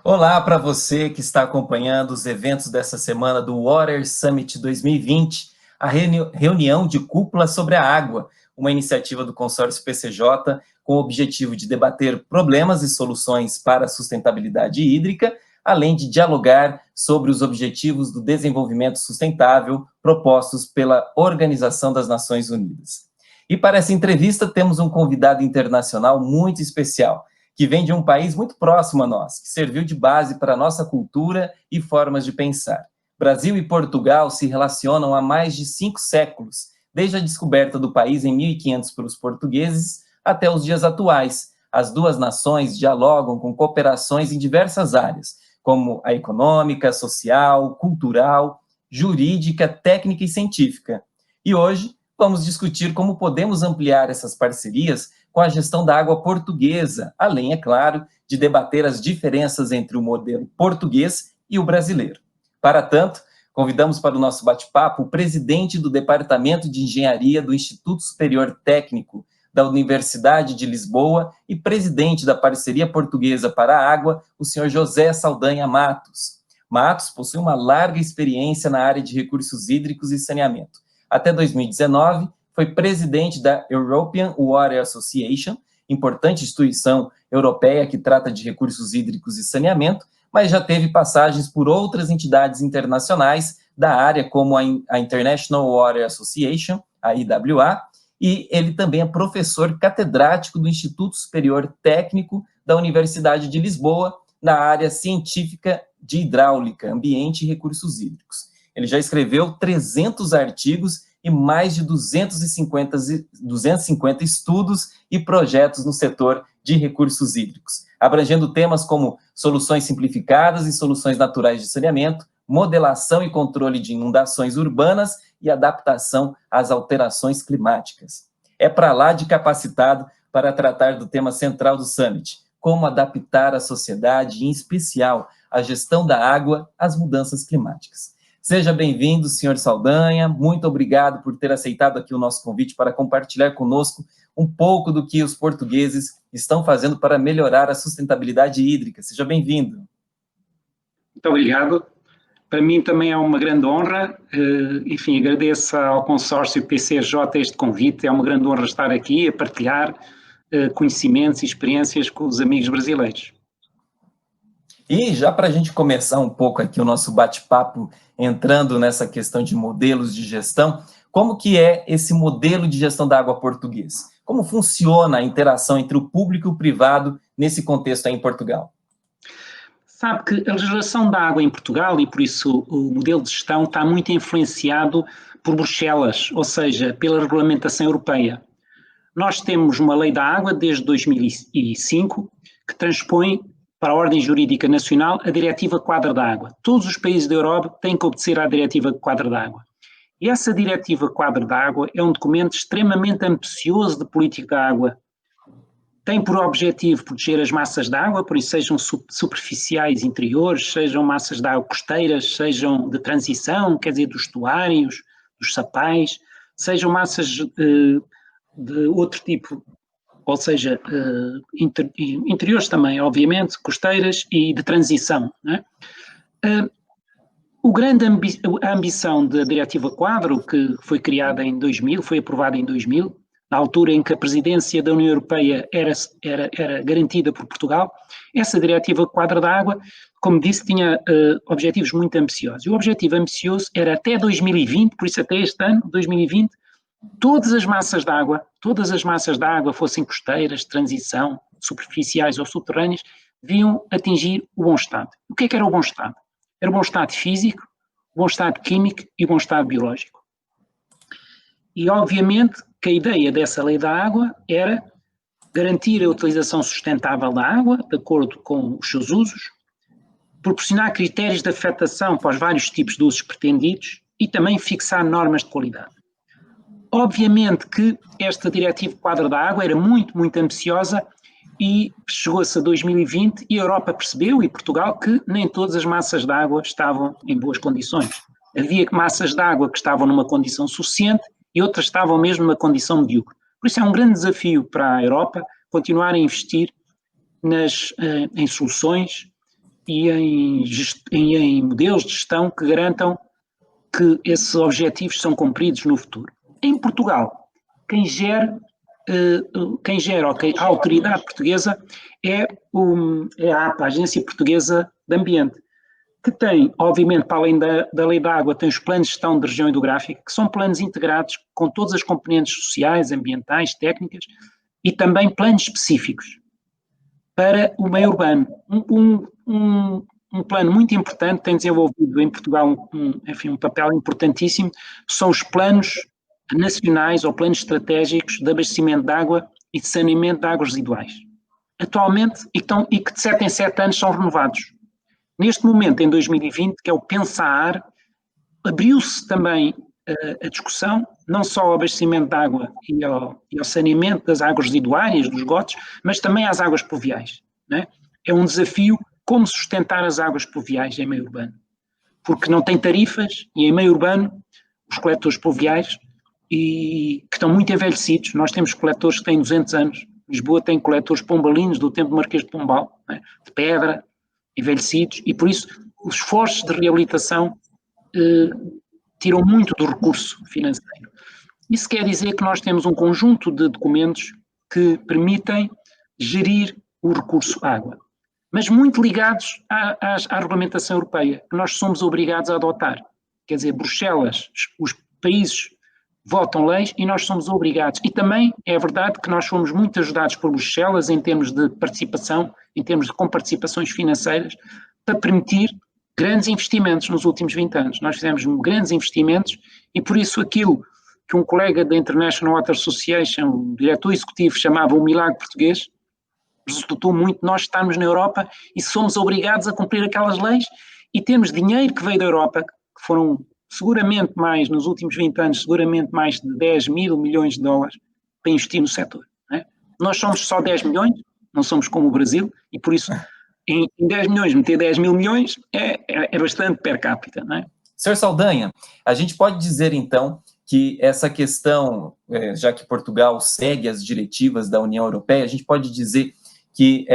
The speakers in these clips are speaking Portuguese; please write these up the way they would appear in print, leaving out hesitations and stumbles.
Olá para você que está acompanhando os eventos dessa semana do Water Summit 2020, a reunião de cúpula sobre a água, uma iniciativa do consórcio PCJ com o objetivo de debater problemas e soluções para a sustentabilidade hídrica, além de dialogar sobre os objetivos do desenvolvimento sustentável propostos pela Organização das Nações Unidas. E para essa entrevista temos um convidado internacional muito especial, que vem de um país muito próximo a nós, que serviu de base para a nossa cultura e formas de pensar. Brasil e Portugal se relacionam há mais de 5 séculos, desde a descoberta do país em 1500 pelos portugueses até os dias atuais. As duas nações dialogam com cooperações em diversas áreas, como a econômica, social, cultural, jurídica, técnica e científica. E hoje vamos discutir como podemos ampliar essas parcerias com a gestão da água portuguesa, além, é claro, de debater as diferenças entre o modelo português e o brasileiro. Para tanto, convidamos para o nosso bate-papo o presidente do Departamento de Engenharia do Instituto Superior Técnico da Universidade de Lisboa e presidente da Parceria Portuguesa para a Água, o senhor José Saldanha Matos. Matos possui uma larga experiência na área de recursos hídricos e saneamento. Até 2019, foi presidente da European Water Association, importante instituição europeia que trata de recursos hídricos e saneamento, mas já teve passagens por outras entidades internacionais da área, como a International Water Association, a IWA, e ele também é professor catedrático do Instituto Superior Técnico da Universidade de Lisboa, na área científica de hidráulica, ambiente e recursos hídricos. Ele já escreveu 300 artigos e mais de 250 estudos e projetos no setor de recursos hídricos, abrangendo temas como soluções simplificadas e soluções naturais de saneamento, modelação e controle de inundações urbanas e adaptação às alterações climáticas. É para lá de capacitado para tratar do tema central do Summit, como adaptar a sociedade, em especial a gestão da água, às mudanças climáticas. Seja bem-vindo, senhor Saldanha, muito obrigado por ter aceitado aqui o nosso convite para compartilhar conosco um pouco do que os portugueses estão fazendo para melhorar a sustentabilidade hídrica. Seja bem-vindo. Muito obrigado. Para mim também é uma grande honra, enfim, agradeço ao consórcio PCJ este convite, é uma grande honra estar aqui a partilhar conhecimentos e experiências com os amigos brasileiros. E já para a gente começar um pouco aqui o nosso bate-papo, entrando nessa questão de modelos de gestão, como que é esse modelo de gestão da água português? Como funciona a interação entre o público e o privado nesse contexto aí em Portugal? Sabe que a legislação da água em Portugal, e por isso o modelo de gestão, está muito influenciado por Bruxelas, ou seja, pela regulamentação europeia. Nós temos uma lei da água desde 2005 que transpõe para a ordem jurídica nacional a Diretiva Quadro da Água. Todos os países da Europa têm que obedecer à Diretiva Quadro da Água. E essa Diretiva Quadro da Água é um documento extremamente ambicioso de política da água. Tem por objetivo proteger as massas de água, por isso sejam superficiais interiores, sejam massas de água costeiras, sejam de transição, quer dizer, dos estuários, dos sapais, sejam massas de outro tipo, ou seja, interiores também, obviamente, costeiras e de transição. Não é? A ambição da Diretiva Quadro, que foi criada em 2000, foi aprovada em 2000, na altura em que a presidência da União Europeia era garantida por Portugal, essa Diretiva Quadro da Água, como disse, tinha objetivos muito ambiciosos. E o objetivo ambicioso era até 2020, por isso até este ano, 2020, todas as massas de água, fossem costeiras, de transição, superficiais ou subterrâneas, deviam atingir o bom estado. O que era o bom estado? Era o bom estado físico, o bom estado químico e o bom estado biológico. E, obviamente, que a ideia dessa lei da água era garantir a utilização sustentável da água, de acordo com os seus usos, proporcionar critérios de afetação para os vários tipos de usos pretendidos e também fixar normas de qualidade. Obviamente que esta Diretiva Quadro da Água era muito, muito ambiciosa e chegou-se a 2020 e a Europa percebeu, e Portugal, que nem todas as massas de água estavam em boas condições. Havia massas de água que estavam numa condição suficiente e outras estavam mesmo numa condição medíocre. Por isso é um grande desafio para a Europa continuar a investir em soluções e em modelos de gestão que garantam que esses objetivos são cumpridos no futuro. Em Portugal, a autoridade portuguesa é a APA, a Agência Portuguesa de Ambiente, que tem, obviamente, para além da lei da água, tem os planos de gestão de região hidrográfica, que são planos integrados com todas as componentes sociais, ambientais, técnicas, e também planos específicos para o meio urbano. Um plano muito importante, tem desenvolvido em Portugal um papel importantíssimo, são os planos nacionais ou planos estratégicos de abastecimento de água e de saneamento de águas residuais. Atualmente, e que de 7 em 7 anos são renovados. Neste momento, em 2020, que é o PENSAAR, abriu-se também a discussão, não só ao abastecimento de água e ao saneamento das águas residuárias, dos esgotos, mas também às águas pluviais. Né? É um desafio como sustentar as águas pluviais em meio urbano. Porque não tem tarifas e em meio urbano os coletores pluviais que estão muito envelhecidos, nós temos coletores que têm 200 anos, Lisboa tem coletores pombalinos do tempo do Marquês de Pombal, né? De pedra, envelhecidos, e por isso os esforços de reabilitação tiram muito do recurso financeiro. Isso quer dizer que nós temos um conjunto de documentos que permitem gerir o recurso água, mas muito ligados à regulamentação europeia, que nós somos obrigados a adotar. Quer dizer, Bruxelas, os países votam leis e nós somos obrigados. E também é verdade que nós fomos muito ajudados por Bruxelas em termos de participação, em termos de comparticipações financeiras, para permitir grandes investimentos nos últimos 20 anos. Nós fizemos grandes investimentos e por isso aquilo que um colega da International Water Association, o diretor executivo, chamava o milagre português, resultou muito nós estarmos na Europa e somos obrigados a cumprir aquelas leis e temos dinheiro que veio da Europa, que foram seguramente mais, nos últimos 20 anos, seguramente mais de 10 mil milhões de dólares para investir no setor. Né? Nós somos só 10 milhões, não somos como o Brasil, e por isso em 10 milhões meter 10 mil milhões é bastante per capita. Não é? Sr. Saldanha, a gente pode dizer então que essa questão, já que Portugal segue as diretivas da União Europeia, a gente pode dizer que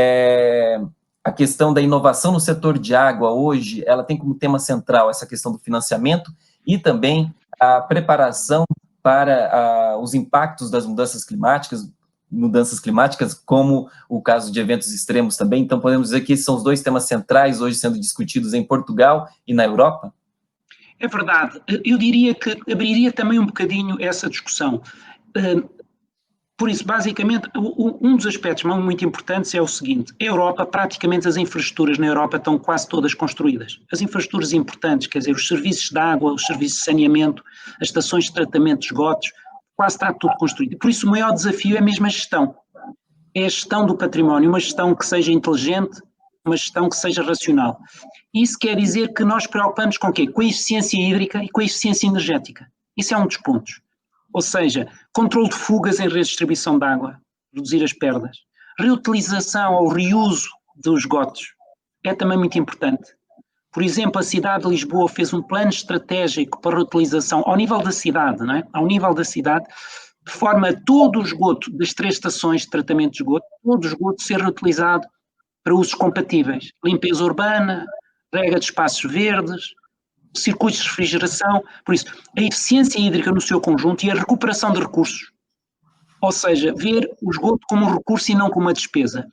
a questão da inovação no setor de água hoje, ela tem como tema central essa questão do financiamento e também a preparação para os impactos das mudanças climáticas, como o caso de eventos extremos também. Então, podemos dizer que esses são os dois temas centrais hoje sendo discutidos em Portugal e na Europa? É verdade. Eu diria que abriria também um bocadinho essa discussão. Por isso, basicamente, um dos aspectos muito importantes é o seguinte: a Europa, praticamente as infraestruturas na Europa estão quase todas construídas. As infraestruturas importantes, quer dizer, os serviços de água, os serviços de saneamento, as estações de tratamento de esgotos, quase está tudo construído. Por isso, o maior desafio é mesmo a gestão. É a gestão do património, uma gestão que seja inteligente, uma gestão que seja racional. Isso quer dizer que nós preocupamos com o quê? Com a eficiência hídrica e com a eficiência energética. Isso é um dos pontos. Ou seja, controle de fugas em redes de distribuição de água, reduzir as perdas. Reutilização ou reuso dos esgotos é também muito importante. Por exemplo, a cidade de Lisboa fez um plano estratégico para reutilização ao nível da cidade, não é? Ao nível da cidade, de forma a todo o esgoto das 3 estações de tratamento de esgoto, todo o esgoto ser reutilizado para usos compatíveis. Limpeza urbana, rega de espaços verdes, circuitos de refrigeração. Por isso, a eficiência hídrica no seu conjunto e a recuperação de recursos. Ou seja, ver o esgoto como um recurso e não como uma despesa.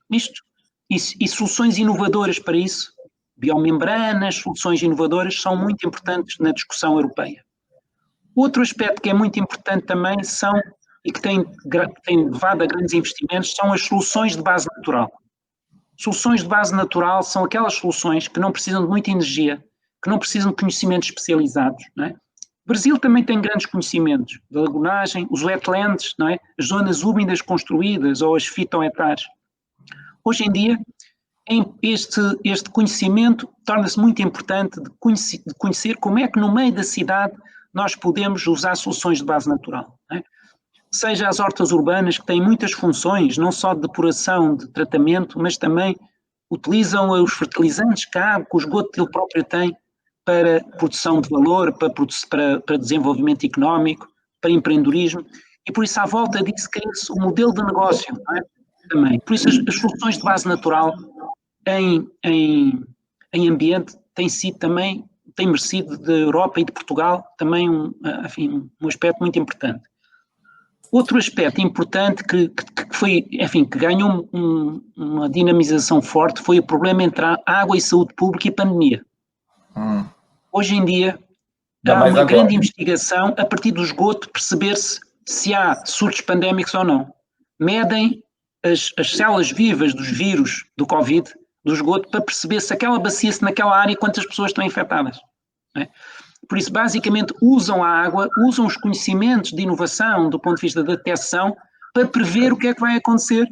E soluções inovadoras para isso, biomembranas, soluções inovadoras, são muito importantes na discussão europeia. Outro aspecto que é muito importante também e que tem levado a grandes investimentos, são as soluções de base natural. Soluções de base natural são aquelas soluções que não precisam de muita energia, que não precisam de conhecimentos especializados. Não é? O Brasil também tem grandes conhecimentos da lagunagem, os wetlands, não é? As zonas úmidas construídas ou as fitohectares. Hoje em dia, este conhecimento torna-se muito importante de conhecer como é que no meio da cidade nós podemos usar soluções de base natural. Não é? Seja as hortas urbanas, que têm muitas funções, não só de depuração, de tratamento, mas também utilizam os fertilizantes que a água, que o esgoto que ele próprio tem, para produção de valor, para desenvolvimento económico, para empreendedorismo, e por isso à volta disso cria-se o modelo de negócio, não é? Também. Por isso as soluções de base natural em em ambiente tem sido também, tem merecido da Europa e de Portugal também enfim, um aspecto muito importante. Outro aspecto importante que foi, enfim, que ganhou uma dinamização forte foi o problema entre a água e saúde pública e pandemia. Hoje em dia há uma grande investigação a partir do esgoto perceber-se se há surtos pandémicos ou não. Medem as células vivas dos vírus do Covid, do esgoto, para perceber se aquela bacia, se naquela área, quantas pessoas estão infectadas. Não é? Por isso, basicamente, usam a água, usam os conhecimentos de inovação do ponto de vista da detecção para prever o que é que vai acontecer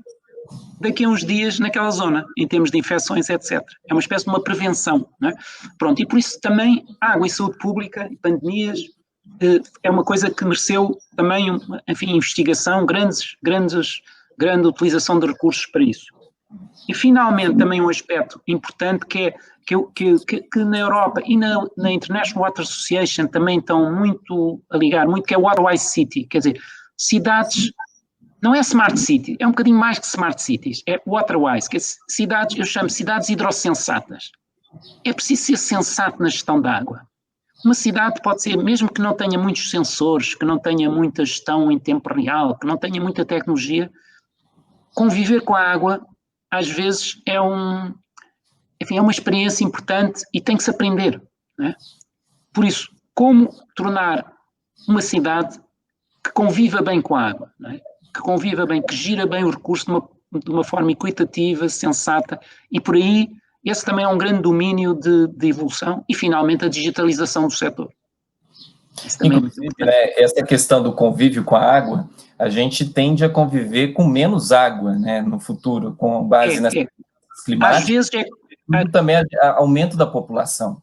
daqui a uns dias naquela zona, em termos de infecções, etc. É uma espécie de uma prevenção. Não é? Pronto, e por isso também água e saúde pública e pandemias é uma coisa que mereceu também, enfim, investigação, grande utilização de recursos para isso. E finalmente também um aspecto importante que na Europa e na International Water Association também estão muito a ligar, muito, que é o Waterwise City, quer dizer, cidades, não é Smart City, é um bocadinho mais que Smart Cities, é Waterwise, que é cidades, eu chamo cidades hidrossensatas. É preciso ser sensato na gestão da água. Uma cidade pode ser, mesmo que não tenha muitos sensores, que não tenha muita gestão em tempo real, que não tenha muita tecnologia, conviver com a água às vezes enfim, é uma experiência importante e tem que se aprender. Não é? Por isso, como tornar uma cidade que conviva bem com a água, não é? Que conviva bem, que gira bem o recurso de uma forma equitativa, sensata, e por aí esse também é um grande domínio de evolução, e finalmente a digitalização do setor. Inclusive, né, essa questão do convívio com a água, a gente tende a conviver com menos água, né, no futuro, com base nas climáticas. Às vezes também aumento da população.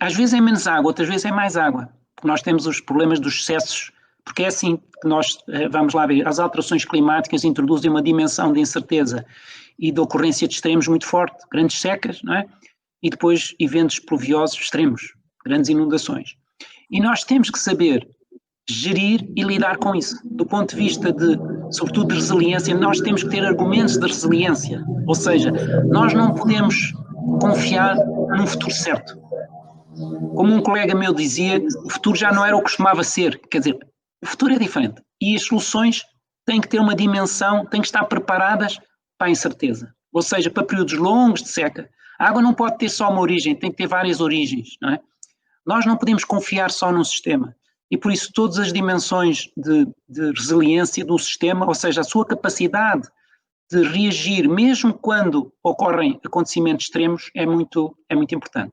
Às vezes é menos água, outras vezes é mais água, porque nós temos os problemas dos excessos, porque é assim que nós, vamos lá ver, as alterações climáticas introduzem uma dimensão de incerteza e de ocorrência de extremos muito forte, grandes secas, não é? E depois eventos pluviosos extremos, grandes inundações. E nós temos que saber gerir e lidar com isso. Do ponto de vista sobretudo de resiliência, nós temos que ter argumentos de resiliência. Ou seja, nós não podemos confiar num futuro certo. Como um colega meu dizia, o futuro já não era o que costumava ser. Quer dizer, o futuro é diferente. E as soluções têm que ter uma dimensão, têm que estar preparadas para a incerteza. Ou seja, para períodos longos de seca. A água não pode ter só uma origem, tem que ter várias origens, não é? Nós não podemos confiar só num sistema. E por isso todas as dimensões de resiliência do sistema, ou seja, a sua capacidade de reagir mesmo quando ocorrem acontecimentos extremos, é muito importante.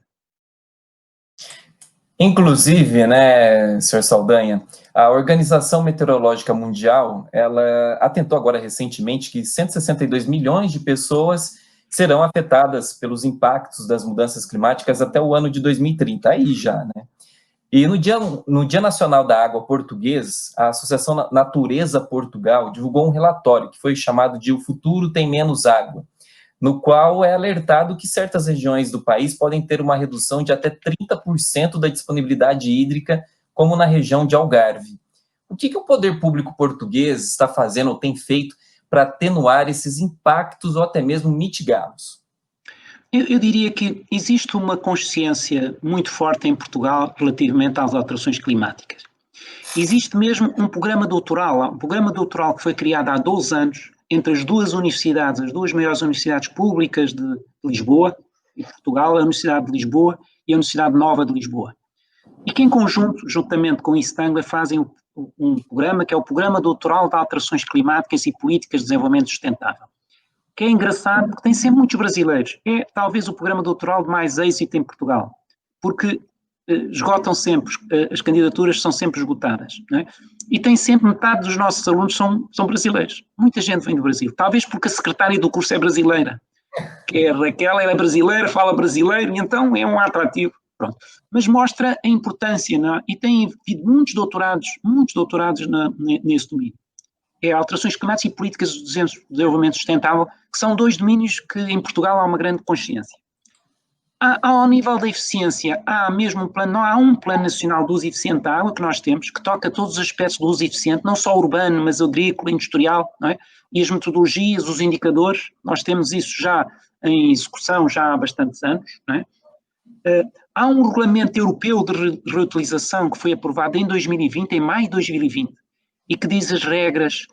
Inclusive, né, Sr. Saldanha, a Organização Meteorológica Mundial, ela atentou agora recentemente que 162 milhões de pessoas serão afetadas pelos impactos das mudanças climáticas até o ano de 2030, aí já, né? E no Dia Nacional da Água Português, a Associação Natureza Portugal divulgou um relatório que foi chamado de O Futuro Tem Menos Água, no qual é alertado que certas regiões do país podem ter uma redução de até 30% da disponibilidade hídrica, como na região de Algarve. O que o poder público português está fazendo ou tem feito para atenuar esses impactos ou até mesmo mitigá-los? Eu diria que existe uma consciência muito forte em Portugal relativamente às alterações climáticas. Existe mesmo um programa doutoral que foi criado há 12 anos entre as duas universidades, as duas maiores universidades públicas de Lisboa e Portugal, a Universidade de Lisboa e a Universidade Nova de Lisboa. E que em conjunto, juntamente com o East Anglia, fazem um programa que é o Programa Doutoral de Alterações Climáticas e Políticas de Desenvolvimento Sustentável. Que é engraçado porque tem sempre muitos brasileiros. É talvez o programa doutoral de mais êxito em Portugal, porque esgotam sempre, as candidaturas são sempre esgotadas, não é? E tem sempre metade dos nossos alunos são brasileiros. Muita gente vem do Brasil, talvez porque a secretária do curso é brasileira, que é a Raquel, ela é brasileira, fala brasileiro, e então é um atrativo. Pronto. Mas mostra a importância, não é? E tem havido muitos doutorados nesse domínio. É alterações climáticas e políticas de desenvolvimento sustentável, que são dois domínios que em Portugal há uma grande consciência. Ao nível da eficiência, há mesmo um plano, não há um plano nacional de uso eficiente da água que nós temos, que toca todos os aspectos do uso eficiente, não só urbano, mas agrícola, industrial, não é? e as metodologias, os indicadores, nós temos isso já em execução já há bastantes anos, não é? Há um regulamento europeu de reutilização que foi aprovado em 2020, em maio de 2020, e que diz as regras,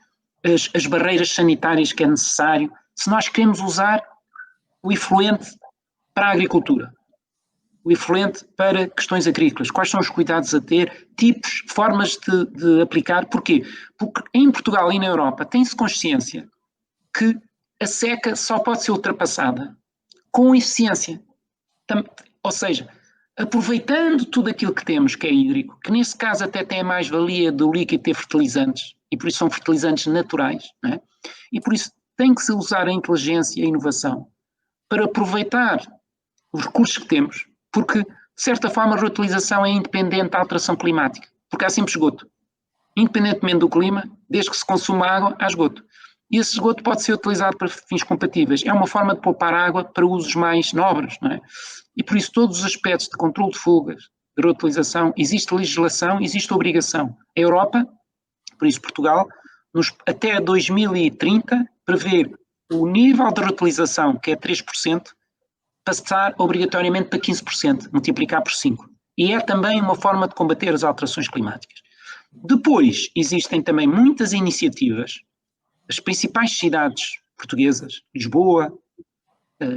as barreiras sanitárias que é necessário se nós queremos usar o efluente para a agricultura, o efluente para questões agrícolas, quais são os cuidados a ter, tipos, formas de aplicar. Porquê? Porque em Portugal e na Europa tem-se consciência que a seca só pode ser ultrapassada com eficiência. Ou seja, aproveitando tudo aquilo que temos, que é hídrico, que nesse caso até tem a mais-valia do líquido ter fertilizantes, e por isso são fertilizantes naturais, não é? E por isso tem que se usar a inteligência e a inovação para aproveitar os recursos que temos, porque, de certa forma, a reutilização é independente da alteração climática, porque há sempre esgoto. Independentemente do clima, desde que se consuma água, há esgoto. E esse esgoto pode ser utilizado para fins compatíveis. É uma forma de poupar água para usos mais nobres, não é? E por isso todos os aspectos de controle de fugas, de reutilização, existe legislação, existe obrigação. A Europa, por isso Portugal, até 2030, prevê o nível de reutilização, que é 3%, passar obrigatoriamente para 15%, multiplicar por 5. E é também uma forma de combater as alterações climáticas. Depois, existem também muitas iniciativas, as principais cidades portuguesas, Lisboa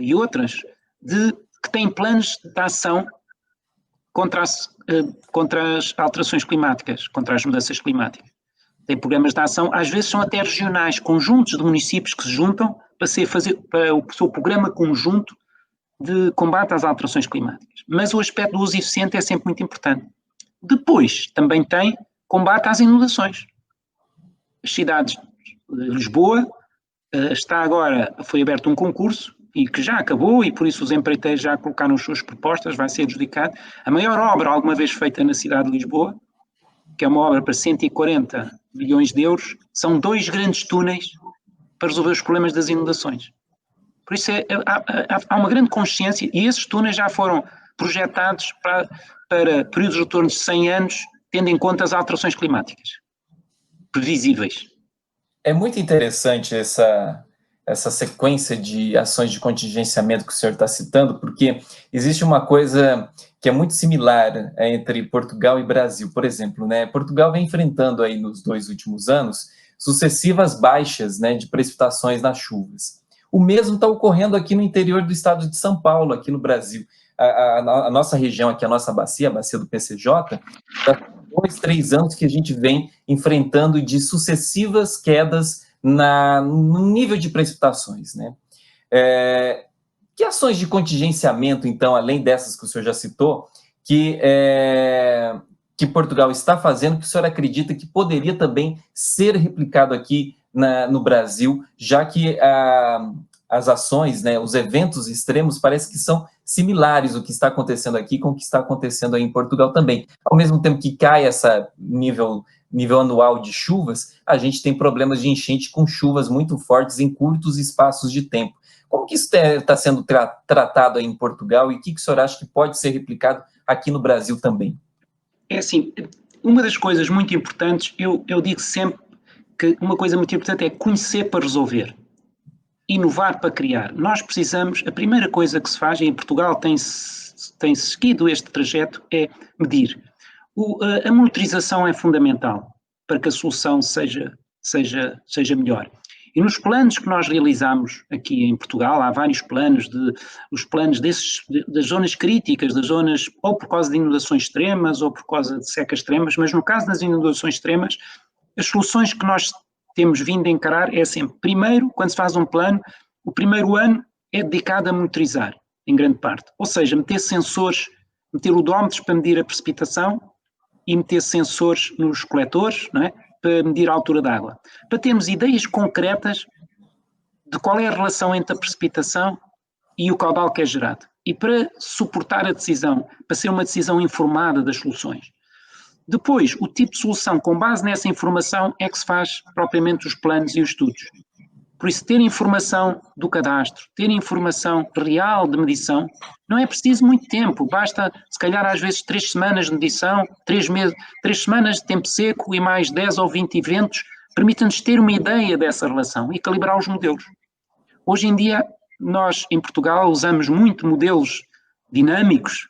e outras, que têm planos de ação contra as alterações climáticas, contra as mudanças climáticas. Têm programas de ação, às vezes são até regionais, conjuntos de municípios que se juntam para o seu programa conjunto de combate às alterações climáticas. Mas o aspecto do uso eficiente é sempre muito importante. Depois, também tem combate às inundações. As cidades de Lisboa, foi aberto um concurso, e que já acabou, e por isso os empreiteiros já colocaram as suas propostas, vai ser adjudicado. A maior obra alguma vez feita na cidade de Lisboa, que é uma obra para 140 milhões de euros, são 2 grandes túneis para resolver os problemas das inundações. Por isso há uma grande consciência, e esses túneis já foram projetados para períodos de retorno de 100 anos, tendo em conta as alterações climáticas previsíveis. É muito interessante essa sequência de ações de contingenciamento que o senhor está citando, porque existe uma coisa que é muito similar entre Portugal e Brasil. Por exemplo, né, Portugal vem enfrentando aí nos 2 últimos anos sucessivas baixas, né, de precipitações nas chuvas. O mesmo está ocorrendo aqui no interior do estado de São Paulo, aqui no Brasil. A nossa região aqui, a nossa bacia, a bacia do PCJ, há 2, 3 anos que a gente vem enfrentando de sucessivas quedas no nível de precipitações, né? Que ações de contingenciamento, então, além dessas que o senhor já citou, que Portugal está fazendo, que o senhor acredita que poderia também ser replicado aqui no Brasil, já que as ações, né, os eventos extremos, parece que são similares o que está acontecendo aqui com o que está acontecendo aí em Portugal também. Ao mesmo tempo que cai essa nível anual de chuvas, a gente tem problemas de enchente com chuvas muito fortes em curtos espaços de tempo. Como que isso está sendo tratado aí em Portugal e o que o senhor acha que pode ser replicado aqui no Brasil também? É assim, uma das coisas muito importantes, eu digo sempre que uma coisa muito importante é conhecer para resolver, inovar para criar. Nós precisamos, a primeira coisa que se faz, e em Portugal tem seguido este trajeto, é medir. A monitorização é fundamental para que a solução seja melhor. E nos planos que nós realizamos aqui em Portugal, há vários planos, os planos das zonas críticas, das zonas ou por causa de inundações extremas ou por causa de secas extremas, mas no caso das inundações extremas, as soluções que nós temos vindo a encarar é sempre, primeiro, quando se faz um plano, o primeiro ano é dedicado a monitorizar, em grande parte. Ou seja, meter sensores, meter odómetros para medir a precipitação e meter sensores nos coletores, não é? Para medir a altura da água. Para termos ideias concretas de qual é a relação entre a precipitação e o caudal que é gerado. E para suportar a decisão, para ser uma decisão informada das soluções. Depois, o tipo de solução com base nessa informação é que se faz propriamente os planos e os estudos. Por isso, ter informação do cadastro, ter informação real de medição, não é preciso muito tempo, basta, se calhar, às vezes 3 semanas de medição, 3 semanas de tempo seco e mais 10 ou 20 eventos permite-nos ter uma ideia dessa relação e calibrar os modelos. Hoje em dia, nós em Portugal usamos muito modelos dinâmicos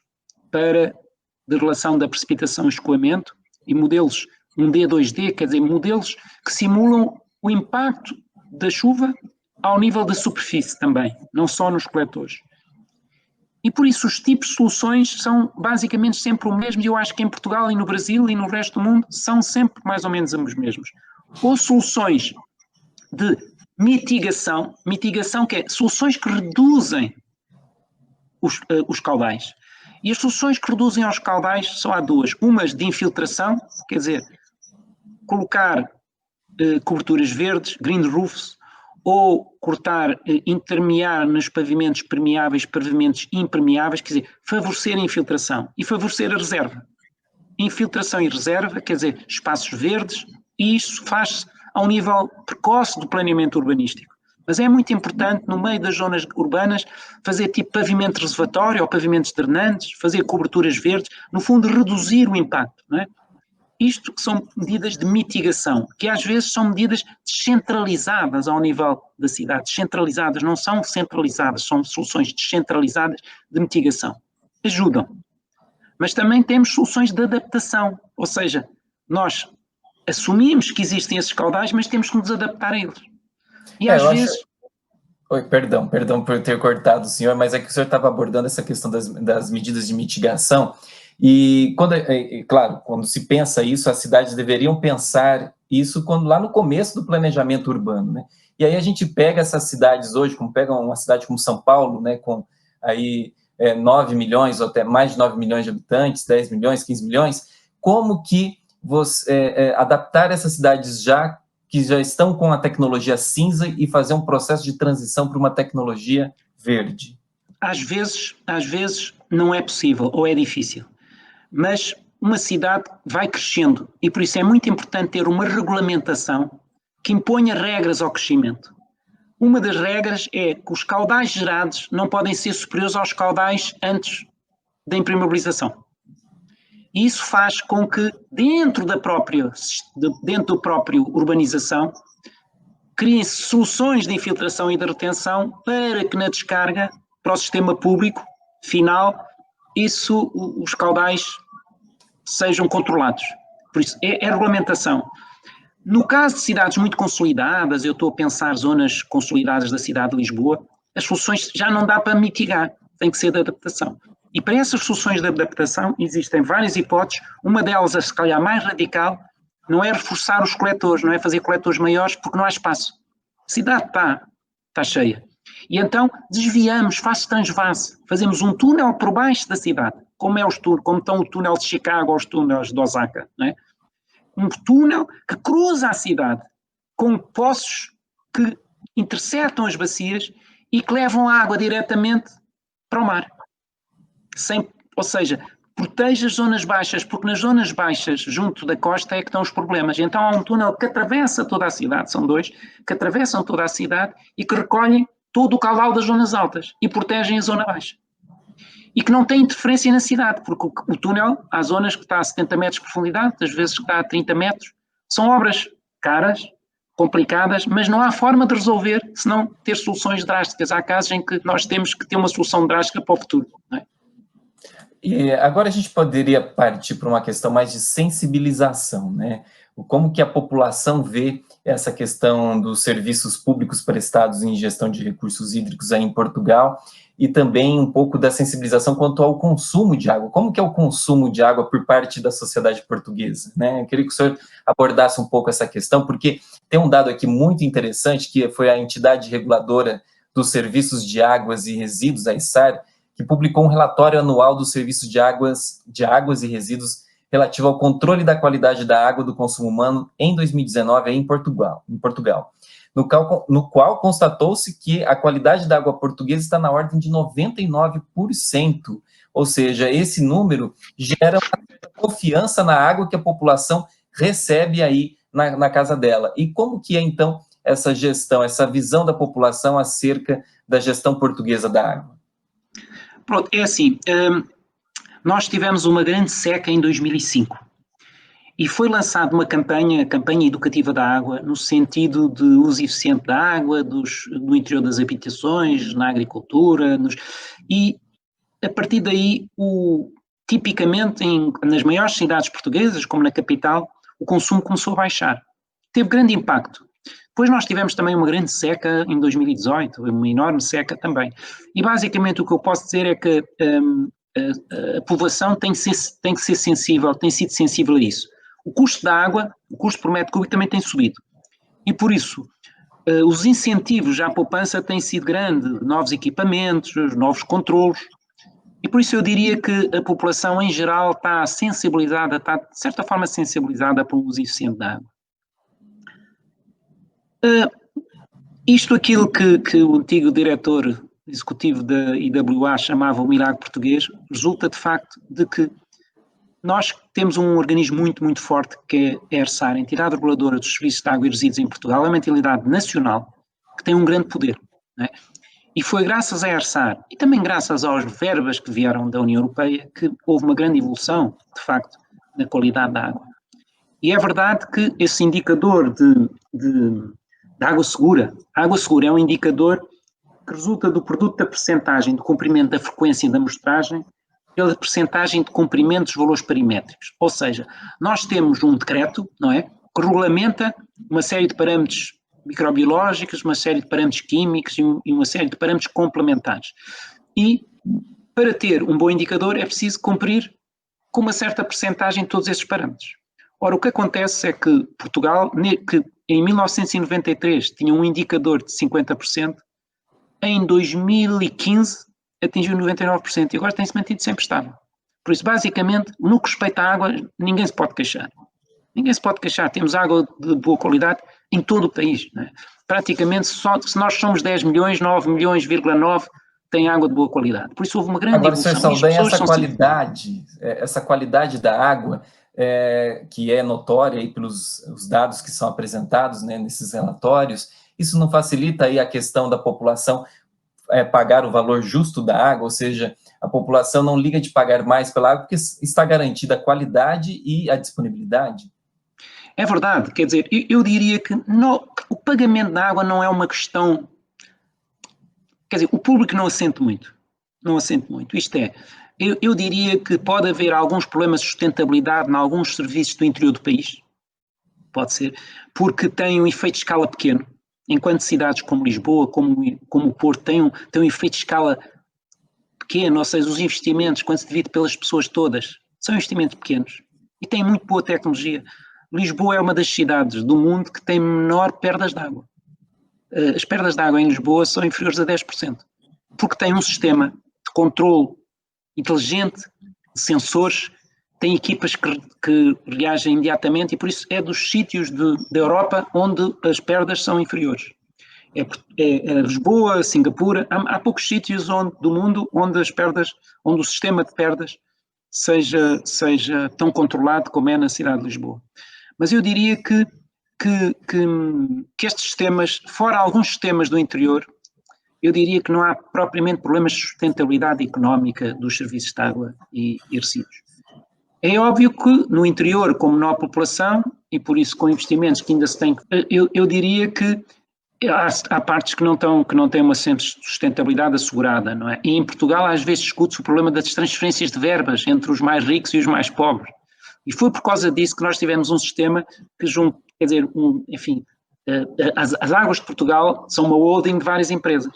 de relação da precipitação e escoamento e modelos 1D, 2D, quer dizer, modelos que simulam o impacto da chuva ao nível da superfície também, não só nos coletores. E por isso os tipos de soluções são basicamente sempre o mesmo, e eu acho que em Portugal e no Brasil e no resto do mundo são sempre mais ou menos os mesmos. Ou soluções de mitigação que é soluções que reduzem os caudais. E as soluções que reduzem aos caudais só há duas. Umas de infiltração, quer dizer, colocar coberturas verdes, green roofs, ou cortar, intermear nos pavimentos permeáveis, pavimentos impermeáveis, quer dizer, favorecer a infiltração e favorecer a reserva. Infiltração e reserva, quer dizer, espaços verdes, e isso faz-se a um nível precoce do planeamento urbanístico. Mas é muito importante, no meio das zonas urbanas, fazer tipo pavimento reservatório ou pavimentos drenantes, fazer coberturas verdes, no fundo reduzir o impacto, não é? Isto que são medidas de mitigação, que às vezes são medidas descentralizadas ao nível da cidade. Descentralizadas, não são centralizadas, são soluções descentralizadas de mitigação. Ajudam. Mas também temos soluções de adaptação, ou seja, nós assumimos que existem esses caudais, mas temos que nos adaptar a eles. E às vezes... Oi, perdão por eu ter cortado o senhor, mas é que o senhor estava abordando essa questão das medidas de mitigação. E, claro, quando se pensa isso, as cidades deveriam pensar isso lá no começo do planejamento urbano, né? E aí a gente pega essas cidades hoje, como pega uma cidade como São Paulo, né, com aí 9 milhões ou até mais de 9 milhões de habitantes, 10 milhões, 15 milhões, como que adaptar essas cidades que já estão com a tecnologia cinza e fazer um processo de transição para uma tecnologia verde? Às vezes não é possível ou é difícil. Mas uma cidade vai crescendo e por isso é muito importante ter uma regulamentação que imponha regras ao crescimento. Uma das regras é que os caudais gerados não podem ser superiores aos caudais antes da impermeabilização. E isso faz com que dentro da própria urbanização criem-se soluções de infiltração e de retenção para que na descarga para o sistema público final os caudais sejam controlados. Por isso, é regulamentação. No caso de cidades muito consolidadas, eu estou a pensar zonas consolidadas da cidade de Lisboa, as soluções já não dá para mitigar, tem que ser de adaptação. E para essas soluções de adaptação existem várias hipóteses, uma delas, a se calhar mais radical, não é reforçar os coletores, não é fazer coletores maiores porque não há espaço. A cidade está cheia. E então desviamos, faz-se transvase, fazemos um túnel por baixo da cidade, como estão o túnel de Chicago ou os túneis de Osaka, não é? Um túnel que cruza a cidade com poços que interceptam as bacias e que levam a água diretamente para o mar. Ou seja, protege as zonas baixas, porque nas zonas baixas, junto da costa, é que estão os problemas. Então há um túnel que atravessa toda a cidade, são dois, que atravessam toda a cidade e que recolhem todo o caudal das zonas altas e protegem a zona baixa. E que não tem interferência na cidade, porque o túnel, há zonas que está a 70 metros de profundidade, às vezes que está a 30 metros, são obras caras, complicadas, mas não há forma de resolver se não ter soluções drásticas. Há casos em que nós temos que ter uma solução drástica para o futuro, não é? E agora a gente poderia partir para uma questão mais de sensibilização, né? Como que a população vê essa questão dos serviços públicos prestados em gestão de recursos hídricos aí em Portugal, e também um pouco da sensibilização quanto ao consumo de água. Como que é o consumo de água por parte da sociedade portuguesa, né? Eu queria que o senhor abordasse um pouco essa questão, porque tem um dado aqui muito interessante, que foi a entidade reguladora dos serviços de águas e resíduos, a ISAR, que publicou um relatório anual dos serviços de águas e resíduos relativo ao controle da qualidade da água do consumo humano em 2019 aí em Portugal, no qual constatou-se que a qualidade da água portuguesa está na ordem de 99%, ou seja, esse número gera uma confiança na água que a população recebe aí na casa dela. E como que é, então, essa gestão, essa visão da população acerca da gestão portuguesa da água? Pronto, é assim, nós tivemos uma grande seca em 2005 E foi lançada uma campanha, a campanha educativa da água, no sentido de uso eficiente da água, no interior das habitações, na agricultura, e a partir daí, tipicamente nas maiores cidades portuguesas, como na capital, o consumo começou a baixar. Teve grande impacto. Depois nós tivemos também uma grande seca em 2018, uma enorme seca também. E basicamente o que eu posso dizer é que a população tem que ser sensível, tem sido sensível a isso. O custo da água, o custo por metro cúbico também tem subido. E por isso, os incentivos à poupança têm sido grandes, novos equipamentos, novos controlos. E por isso eu diria que a população em geral está sensibilizada, está de certa forma sensibilizada para o uso eficiente da água. Aquilo que o antigo diretor executivo da IWA chamava o milagre português, resulta de facto de que nós temos um organismo muito, muito forte que é a ERSAR, a Entidade Reguladora dos Serviços de Água e Resíduos em Portugal, é uma entidade nacional que tem um grande poder, não é? E foi graças à ERSAR e também graças às verbas que vieram da União Europeia que houve uma grande evolução, de facto, na qualidade da água. E é verdade que esse indicador de água segura é um indicador que resulta do produto da percentagem de comprimento da frequência da amostragem pela percentagem de comprimento dos valores perimétricos. Ou seja, nós temos um decreto, não é, que regulamenta uma série de parâmetros microbiológicos, uma série de parâmetros químicos e uma série de parâmetros complementares. E para ter um bom indicador é preciso cumprir com uma certa percentagem todos esses parâmetros. Ora, o que acontece é que Portugal, que em 1993 tinha um indicador de 50%, em 2015 atingiu 99% e agora tem-se mantido sempre estável. Por isso, basicamente, no que respeita à água, ninguém se pode queixar. Ninguém se pode queixar. Temos água de boa qualidade em todo o país, não é? Praticamente, se nós somos 10 milhões, 9 milhões,9 têm água de boa qualidade. Por isso houve uma grande Agora, evolução. Sr. Saldanha, essa qualidade da água, que é notória aí pelos os dados que são apresentados, né, nesses relatórios, isso não facilita aí a questão da população pagar o valor justo da água, ou seja, a população não liga de pagar mais pela água porque está garantida a qualidade e a disponibilidade? É verdade, quer dizer, eu diria que o pagamento da água não é uma questão, quer dizer, o público não assente muito, isto é, eu diria que pode haver alguns problemas de sustentabilidade em alguns serviços do interior do país, pode ser, porque tem um efeito de escala pequeno, enquanto cidades como Lisboa, como o Porto, têm um efeito de escala pequeno, ou seja, os investimentos, quando se divide pelas pessoas todas, são investimentos pequenos e têm muito boa tecnologia. Lisboa é uma das cidades do mundo que tem menor perdas de água. As perdas de água em Lisboa são inferiores a 10%, porque tem um sistema de controle inteligente, de sensores, tem equipas que reagem imediatamente e por isso é dos sítios da Europa onde as perdas são inferiores. É Lisboa, Singapura, há poucos sítios do mundo onde o sistema de perdas seja tão controlado como é na cidade de Lisboa. Mas eu diria que estes sistemas, fora alguns sistemas do interior, eu diria que não há propriamente problemas de sustentabilidade económica dos serviços de água e resíduos. É óbvio que no interior, com menor população, e por isso com investimentos que ainda se tem, eu diria que há partes que não têm uma sustentabilidade assegurada, não é? E em Portugal às vezes discute-se o problema das transferências de verbas entre os mais ricos e os mais pobres. E foi por causa disso que nós tivemos um sistema que quer dizer, enfim, as águas de Portugal são uma holding de várias empresas.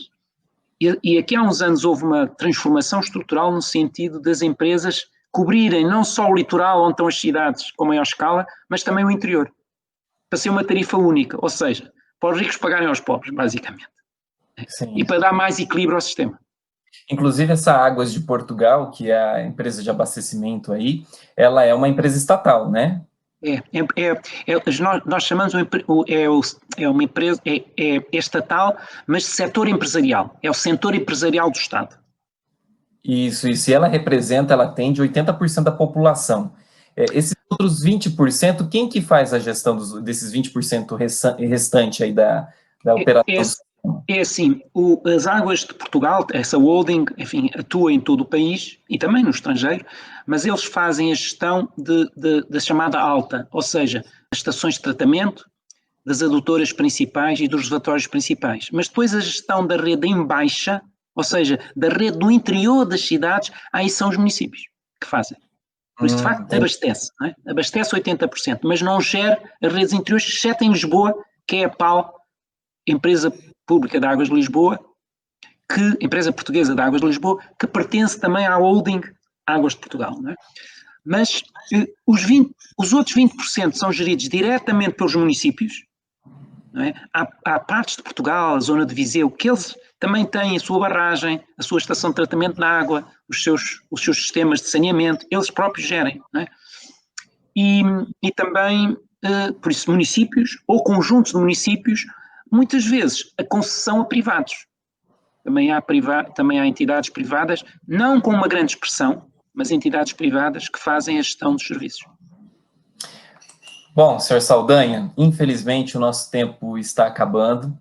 E aqui há uns anos houve uma transformação estrutural no sentido das empresas cobrirem não só o litoral onde estão as cidades com maior escala, mas também o interior, para ser uma tarifa única, ou seja, para os ricos pagarem aos pobres, basicamente. Sim. E para dar mais equilíbrio ao sistema. Inclusive, essa Águas de Portugal, que é a empresa de abastecimento aí, ela é uma empresa estatal, né? Nós chamamos uma empresa estatal, mas de setor empresarial. É o setor empresarial do Estado. Isso, e se ela atende 80% da população. Esses outros 20%, quem que faz a gestão desses 20% restante aí da operação? É assim, as Águas de Portugal, essa holding, enfim, atua em todo o país e também no estrangeiro, mas eles fazem a gestão da chamada alta, ou seja, as estações de tratamento, das adutoras principais e dos reservatórios principais. Mas depois a gestão da rede em baixa, ou seja, da rede no interior das cidades, aí são os municípios que fazem. Por isso, de facto, abastece, não é? Abastece 80%, mas não gera as redes interiores, exceto em Lisboa, que é a PAL, Empresa Pública de Águas de Lisboa, empresa portuguesa de Águas de Lisboa, que pertence também à holding Águas de Portugal, não é? Mas os outros 20% são geridos diretamente pelos municípios, não é? Há partes de Portugal, a zona de Viseu, que eles também têm a sua barragem, a sua estação de tratamento de água, os seus sistemas de saneamento, eles próprios gerem, não é? E também, por isso, municípios ou conjuntos de municípios, muitas vezes a concessão a privados. Também há entidades privadas, não com uma grande expressão, mas entidades privadas que fazem a gestão dos serviços. Bom, Sr. Saldanha, infelizmente o nosso tempo está acabando.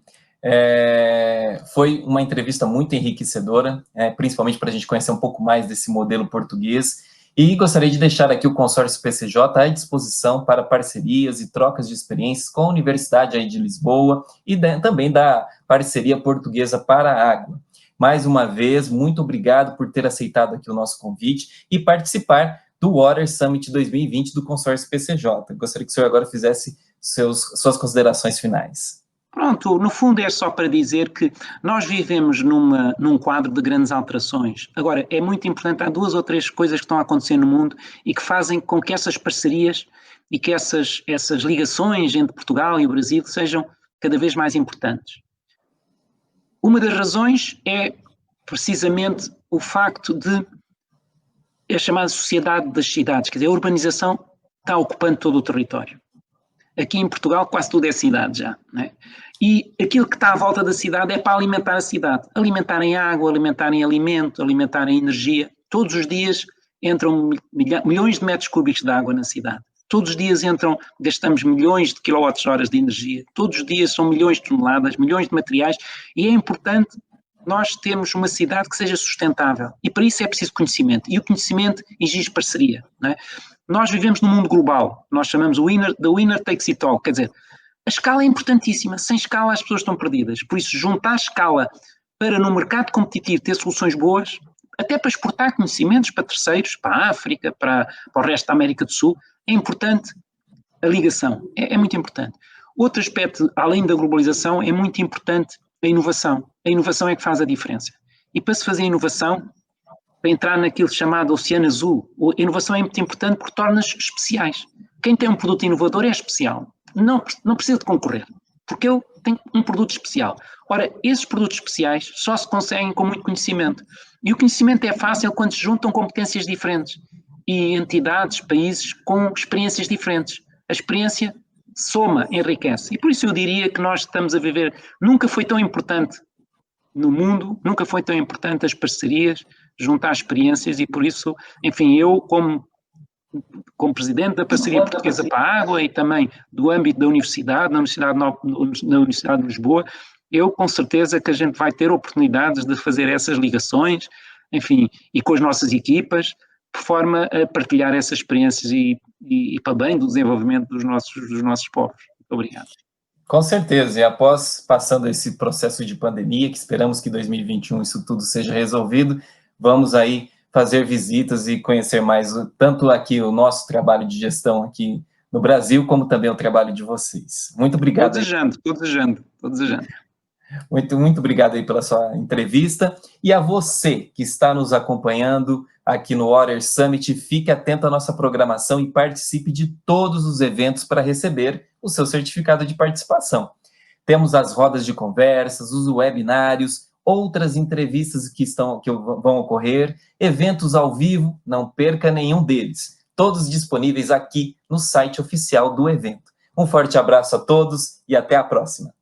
Foi uma entrevista muito enriquecedora, principalmente para a gente conhecer um pouco mais desse modelo português. E gostaria de deixar aqui o consórcio PCJ à disposição para parcerias e trocas de experiências com a Universidade aí de Lisboa e também da parceria portuguesa para a água. Mais uma vez, muito obrigado por ter aceitado aqui o nosso convite e participar do Water Summit 2020 do consórcio PCJ. Gostaria que o senhor agora fizesse suas considerações finais. Pronto, no fundo é só para dizer que nós vivemos num quadro de grandes alterações. Agora, é muito importante, há 2 ou 3 coisas que estão a acontecer no mundo e que fazem com que essas parcerias e que essas ligações entre Portugal e o Brasil sejam cada vez mais importantes. Uma das razões é precisamente o facto de a chamada sociedade das cidades, quer dizer, a urbanização está ocupando todo o território. Aqui em Portugal quase tudo é cidade já, não é? E aquilo que está à volta da cidade é para alimentar a cidade. Alimentar em água, alimentar em alimento, alimentar em energia. Todos os dias entram milhões de metros cúbicos de água na cidade. Todos os dias gastamos milhões de quilowatts-horas de energia. Todos os dias são milhões de toneladas, milhões de materiais. E é importante nós termos uma cidade que seja sustentável. E para isso é preciso conhecimento. E o conhecimento exige parceria, não é? Nós vivemos num mundo global, nós chamamos the winner takes it all, quer dizer, a escala é importantíssima, sem escala as pessoas estão perdidas, por isso juntar a escala para no mercado competitivo ter soluções boas, até para exportar conhecimentos para terceiros, para a África, para o resto da América do Sul, é importante a ligação, é muito importante. Outro aspecto, além da globalização, é muito importante a inovação é que faz a diferença, e para se fazer inovação, para entrar naquilo chamado Oceano Azul. A inovação é muito importante porque torna-nos especiais. Quem tem um produto inovador é especial. Não precisa de concorrer, porque ele tem um produto especial. Ora, esses produtos especiais só se conseguem com muito conhecimento. E o conhecimento é fácil quando se juntam competências diferentes e entidades, países com experiências diferentes. A experiência soma, enriquece. E por isso eu diria que nós estamos a viver... Nunca foi tão importante no mundo, nunca foi tão importante as parcerias, juntar experiências e por isso, enfim, eu como presidente da Parceria Portuguesa para a Água e também do âmbito da Universidade, na Universidade de Lisboa, eu com certeza que a gente vai ter oportunidades de fazer essas ligações, enfim, e com as nossas equipas, de forma a partilhar essas experiências e para bem do desenvolvimento dos nossos povos. Muito obrigado. Com certeza, e após passando esse processo de pandemia, que esperamos que em 2021 isso tudo seja resolvido, vamos aí fazer visitas e conhecer mais tanto aqui o nosso trabalho de gestão aqui no Brasil, como também o trabalho de vocês. Muito obrigado. Estou desejando. Muito obrigado aí pela sua entrevista. E a você que está nos acompanhando aqui no Water Summit, fique atento à nossa programação e participe de todos os eventos para receber o seu certificado de participação. Temos as rodas de conversas, os webinários, outras entrevistas que vão ocorrer, eventos ao vivo, não perca nenhum deles. Todos disponíveis aqui no site oficial do evento. Um forte abraço a todos e até a próxima.